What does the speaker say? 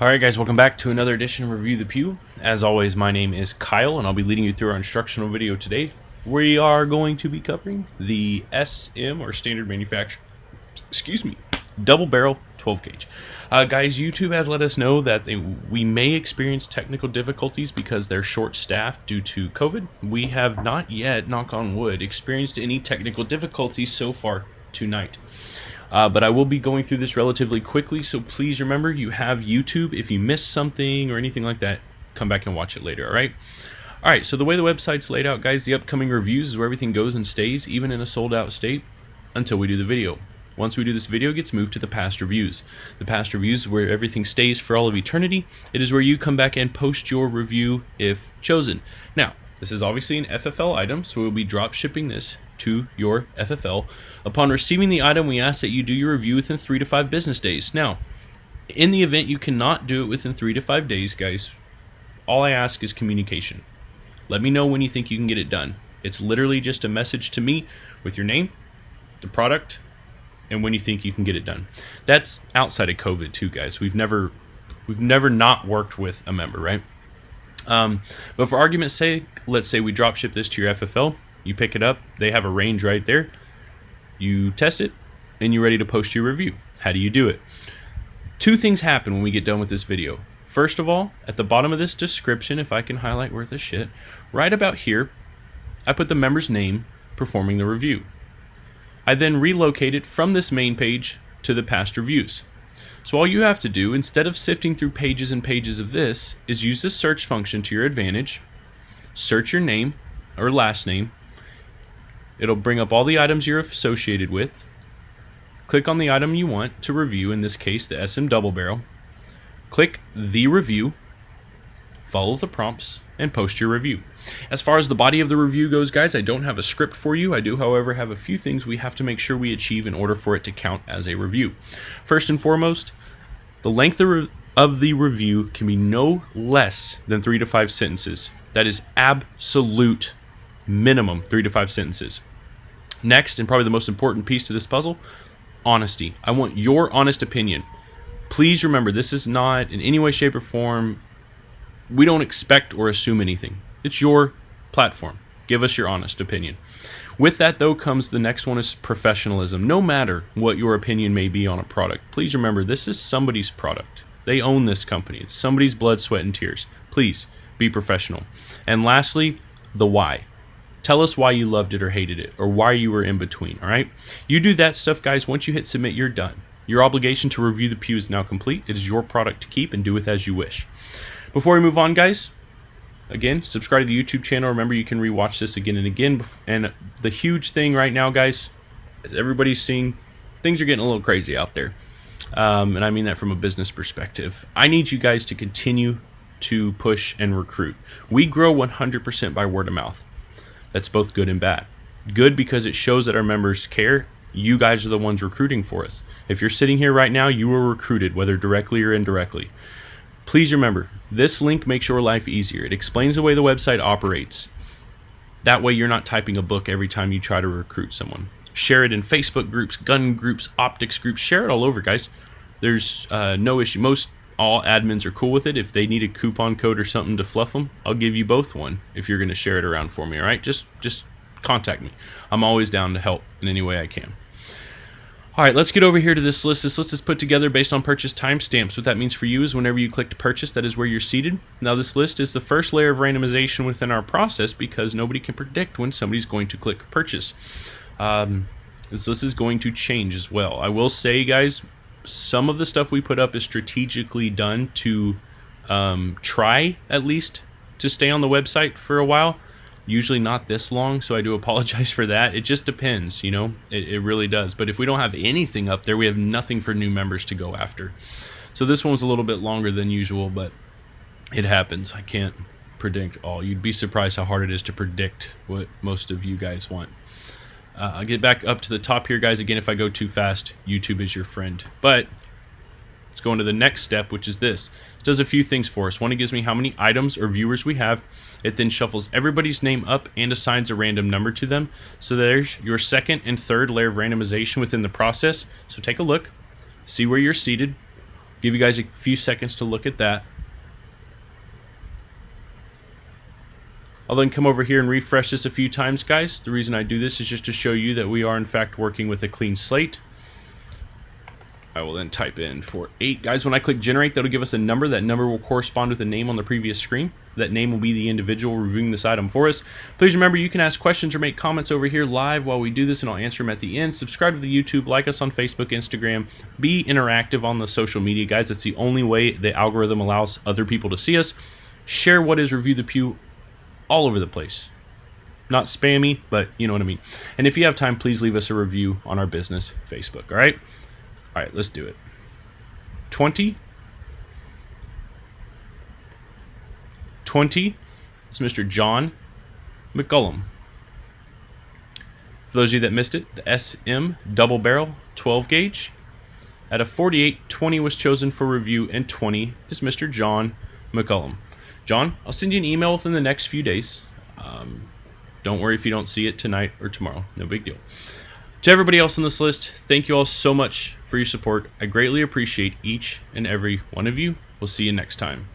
Alright guys, welcome back to another edition of Review the Pew. As always, my name is Kyle and I'll be leading you through our instructional video today. We are going to be covering the SM, or standard manufacturer, double barrel 12 gauge. Guys, YouTube has let us know that we may experience technical difficulties because they're short staffed due to COVID. We have not yet, knock on wood, experienced any technical difficulties so far tonight. But I will be going through this relatively quickly, so please remember you have YouTube. If you miss something or anything like that, come back and watch it later, alright? Alright, so the way the website's laid out, guys, the upcoming reviews is where everything goes and stays, even in a sold-out state, until we do the video. Once we do this video, it gets moved to the past reviews. The past reviews is where everything stays for all of eternity. It is where you come back and post your review if chosen. Now, this is obviously an FFL item, so we'll be drop shipping this to your FFL. Upon receiving the item, we ask that you do your review within 3 to 5 business days. Now, in the event you cannot do it within 3 to 5 days, guys, all I ask is communication. Let me know when you think you can get it done. It's literally just a message to me with your name, the product, and when you think you can get it done. That's outside of COVID too, guys. We've never not worked with a member, right? But for argument's sake, let's say we drop ship this to your FFL. You pick it up, they have a range right there. You test it, and you're ready to post your review. How do you do it? Two things happen when we get done with this video. First of all, at the bottom of this description, if I can highlight worth a shit, right about here, I put the member's name performing the review. I then relocate it from this main page to the past reviews. So all you have to do, instead of sifting through pages and pages of this, is use this search function to your advantage, search your name or last name. It'll bring up all the items you're associated with. Click on the item you want to review, in this case the SM double barrel. Click the review, follow the prompts, and post your review. As far as the body of the review goes, guys, I don't have a script for you. I do, however, have a few things we have to make sure we achieve in order for it to count as a review. First and foremost, the length of the review can be no less than 3 to 5 sentences. That is absolute minimum 3 to 5 sentences. Next, and probably the most important piece to this puzzle, honesty. I want your honest opinion. Please remember, this is not in any way, shape, or form. We don't expect or assume anything. It's your platform. Give us your honest opinion. With that, though, comes the next one, is professionalism. No matter what your opinion may be on a product, please remember, this is somebody's product. They own this company. It's somebody's blood, sweat, and tears. Please be professional. And lastly, the why. Tell us why you loved it or hated it, or why you were in between, all right? You do that stuff, guys. Once you hit submit, you're done. Your obligation to review the pew is now complete. It is your product to keep, and do with as you wish. Before we move on, guys, again, subscribe to the YouTube channel. Remember, you can rewatch this again and again. And the huge thing right now, guys, everybody's seeing, things are getting a little crazy out there. And I mean that from a business perspective. I need you guys to continue to push and recruit. We grow 100% by word of mouth. That's both good and bad. Good because it shows that our members care. You guys are the ones recruiting for us. If you're sitting here right now, you were recruited, whether directly or indirectly. Please remember, this link makes your life easier. It explains the way the website operates. That way you're not typing a book every time you try to recruit someone. Share it in Facebook groups, gun groups, optics groups. Share it all over, guys. There's no issue. All admins are cool with it. If they need a coupon code or something to fluff them, I'll give you both one if you're going to share it around for me, all right? Just contact me. I'm always down to help in any way I can. All right, let's get over here to this list. This list is put together based on purchase timestamps. What that means for you is whenever you click to purchase, that is where you're seated. Now, this list is the first layer of randomization within our process because nobody can predict when somebody's going to click purchase. This list is going to change as well. I will say, guys, some of the stuff we put up is strategically done to try, at least, to stay on the website for a while. Usually not this long, so I do apologize for that. It just depends, you know, it really does. But if we don't have anything up there, we have nothing for new members to go after. So this one was a little bit longer than usual, but it happens. I can't predict all. You'd be surprised how hard it is to predict what most of you guys want. I'll get back up to the top here, guys. Again, if I go too fast, YouTube is your friend. But let's go into the next step, which is this. It does a few things for us. One, it gives me how many items or viewers we have. It then shuffles everybody's name up and assigns a random number to them. So there's your second and third layer of randomization within the process. So take a look, see where you're seated, Give you guys a few seconds to look at that. I'll then come over here and refresh this a few times, guys. The reason I do this is just to show you that we are in fact working with a clean slate. I will then type in 48. Guys, when I click generate, that'll give us a number. That number will correspond with the name on the previous screen. That name will be the individual reviewing this item for us. Please remember, you can ask questions or make comments over here live while we do this, and I'll answer them at the end. Subscribe to the YouTube, like us on Facebook, Instagram. Be interactive on the social media, guys. That's the only way the algorithm allows other people to see us. Share what is Review the Pew all over the place. Not spammy, but you know what I mean. And if you have time, please leave us a review on our business Facebook, all right? All right, let's do it. 20 is Mr. John McCullum. For those of you that missed it, the SM double barrel 12 gauge. At a 48, 20 was chosen for review, and 20 is Mr. John McCullum. John, I'll send you an email within the next few days. Don't worry if you don't see it tonight or tomorrow. No big deal. To everybody else on this list, thank you all so much for your support. I greatly appreciate each and every one of you. We'll see you next time.